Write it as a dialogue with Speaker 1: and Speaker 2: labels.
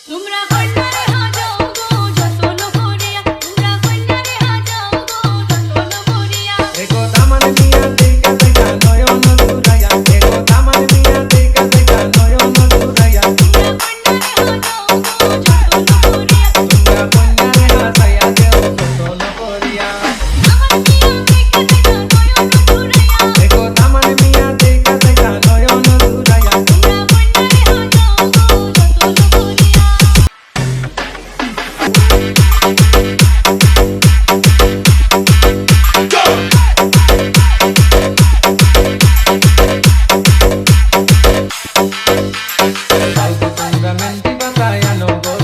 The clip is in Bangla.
Speaker 1: তোমরা কন্যারে হাজাও গো যতন করিয়া, তোমরা কন্যারে হাজাও গো যতন করিয়া।
Speaker 2: এগো দামান মিয়া দেখা দেখা নয়ন জুড়াইয়া, এগো দামান মিয়া দেখা দেখা নয়ন জুড়াইয়া।
Speaker 1: তোমরা কন্যারে হাজাও গো যতন করিয়া,
Speaker 2: তোমরা কন্যারে হাসাইয়া দেও যতন করিয়া।
Speaker 1: আমার মিয়া দেখা দেখা নয়ন জুড়াইয়া।
Speaker 2: এগো দামান মিয়া দেখা দেখা নয়ন জুড়াইয়া।
Speaker 1: তোমরা কন্যারে হাজাও গো যতন করিয়া।
Speaker 2: আইগো তোমরা মেহেন্দি বাঁধাইয়া নগর